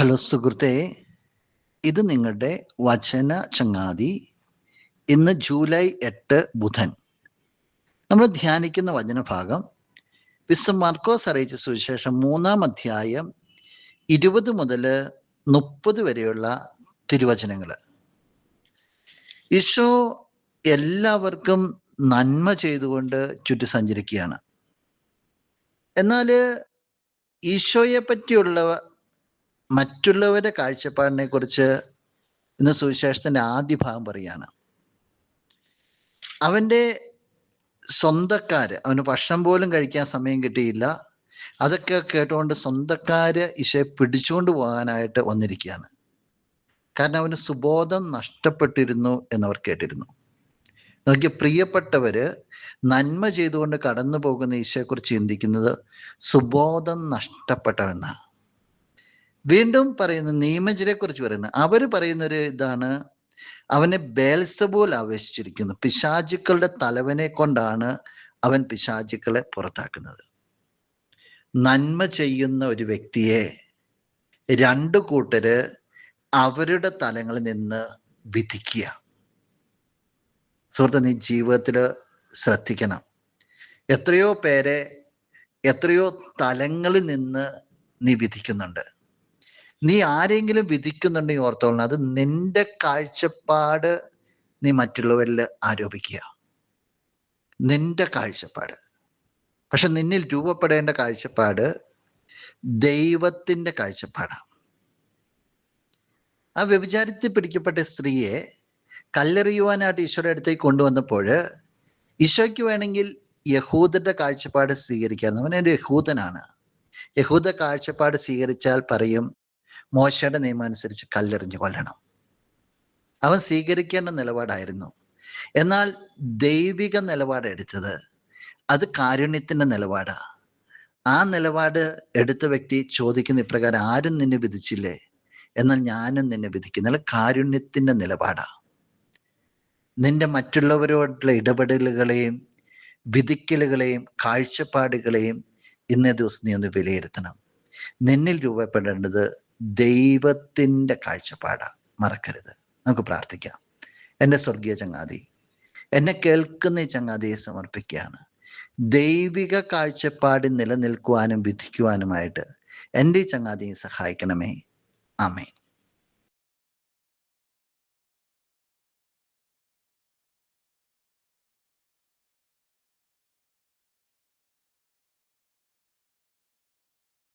Hello സുഹൃത്തേ, ഇത് നിങ്ങളുടെ വചന ചങ്ങാതി. ഇന്ന് ജൂലൈ 8 ബുധൻ. നമ്മൾ ധ്യാനിക്കുന്ന വചനഭാഗം വിശുദ്ധ മാർക്കോസ് അറിയിച്ച സുവിശേഷം 3-ാം അധ്യായം 20 മുതൽ 30 വരെയുള്ള തിരുവചനങ്ങൾ. ഈശോ എല്ലാവർക്കും നന്മ ചെയ്തുകൊണ്ട് ചുറ്റി സഞ്ചരിക്കുകയാണ്. എന്നാൽ ഈശോയെ പറ്റിയുള്ള മറ്റുള്ളവരുടെ കാഴ്ചപ്പാടിനെ കുറിച്ച് ഇന്ന് സുവിശേഷത്തിന്റെ ആദ്യ ഭാഗം പറയാണ്. അവൻ്റെ സ്വന്തക്കാര്, അവന് ഭക്ഷണം പോലും കഴിക്കാൻ സമയം കിട്ടിയില്ല. അതൊക്കെ കേട്ടുകൊണ്ട് സ്വന്തക്കാര് ഈശോയെ പിടിച്ചുകൊണ്ട് പോകാനായിട്ട് വന്നിരിക്കുകയാണ്. കാരണം അവന് സുബോധം നഷ്ടപ്പെട്ടിരുന്നു എന്നവർ കേട്ടിരുന്നു. നോക്കിയ പ്രിയപ്പെട്ടവര് നന്മ ചെയ്തുകൊണ്ട് കടന്നു പോകുന്ന ഈശോയെക്കുറിച്ച് ചിന്തിക്കുന്നത് സുബോധം നഷ്ടപ്പെട്ടവെന്നാണ്. വീണ്ടും പറയുന്ന നിയമജരെ കുറിച്ച് പറയുന്നത്, അവര് പറയുന്നൊരു ഇതാണ്, അവനെ ബേൽസബൂൽ ആവേശിച്ചിരിക്കുന്നു. പിശാചുക്കളുടെ തലവനെ കൊണ്ടാണ് അവൻ പിശാചുക്കളെ പുറത്താക്കുന്നത്. നന്മ ചെയ്യുന്ന ഒരു വ്യക്തിയെ രണ്ടു കൂട്ടര് അവരുടെ തലങ്ങളിൽ നിന്ന് വിധിക്കുക. സുഹൃത്ത്, നീ ജീവിതത്തിൽ ശ്രദ്ധിക്കണം. എത്രയോ പേരെ എത്രയോ തലങ്ങളിൽ നിന്ന് നീ വിധിക്കുന്നുണ്ട്. നീ ആരെങ്കിലും വിധിക്കുന്നുണ്ടെങ്കിൽ ഓർത്തോളണം, അത് നിന്റെ കാഴ്ചപ്പാട് നീ മറ്റുള്ളവരിൽ ആരോപിക്കുക. നിന്റെ കാഴ്ചപ്പാട്. പക്ഷെ നിന്നിൽ രൂപപ്പെടേണ്ട കാഴ്ചപ്പാട് ദൈവത്തിൻ്റെ കാഴ്ചപ്പാടാണ്. ആ വ്യഭിചാരത്തിൽ പിടിക്കപ്പെട്ട സ്ത്രീയെ കല്ലെറിയുവാനായിട്ട് ഈശോയുടെ അടുത്തേക്ക് കൊണ്ടുവന്നപ്പോൾ ഈശോയ്ക്ക് വേണമെങ്കിൽ യഹൂദരുടെ കാഴ്ചപ്പാട് സ്വീകരിക്കാമായിരുന്നു. അവനൊരു യഹൂദനാണ്. യഹൂദ കാഴ്ചപ്പാട് സ്വീകരിച്ചാൽ പറയും, മോശയുടെ നിയമം അനുസരിച്ച് കല്ലെറിഞ്ഞു കൊല്ലണം. അവൻ സ്വീകരിക്കേണ്ട നിലപാടായിരുന്നു. എന്നാൽ ദൈവിക നിലപാട് എടുത്തത് അത് കാരുണ്യത്തിൻ്റെ നിലപാടാണ്. ആ നിലപാട് എടുത്ത വ്യക്തി ചോദിക്കുന്ന ഇപ്രകാരം, ആരും നിന്നെ വിധിച്ചില്ലേ, എന്നാൽ ഞാനും നിന്നെ വിധിക്കുന്നില്ല. കാരുണ്യത്തിൻ്റെ നിലപാടാണ്. നിന്റെ മറ്റുള്ളവരോടുള്ള ഇടപെടലുകളെയും വിധിക്കലുകളെയും കാഴ്ചപ്പാടുകളെയും ഇന്നേ ദിവസം നീ ഒന്ന് വിലയിരുത്തണം. നിന്നിൽ രൂപപ്പെടേണ്ടത് ദൈവത്തിൻ്റെ കാഴ്ചപ്പാടാണ്. മറക്കരുത്. നമുക്ക് പ്രാർത്ഥിക്കാം. എൻ്റെ സ്വർഗീയ ചങ്ങാതി, എന്നെ കേൾക്കുന്ന ഈ ചങ്ങാതിയെ സമർപ്പിക്കുകയാണ്. ദൈവിക കാഴ്ചപ്പാടിൽ നിലനിൽക്കുവാനും വിധിക്കുവാനുമായിട്ട് എൻ്റെ ഈ ചങ്ങാതിയെ സഹായിക്കണമേ. ആമേൻ.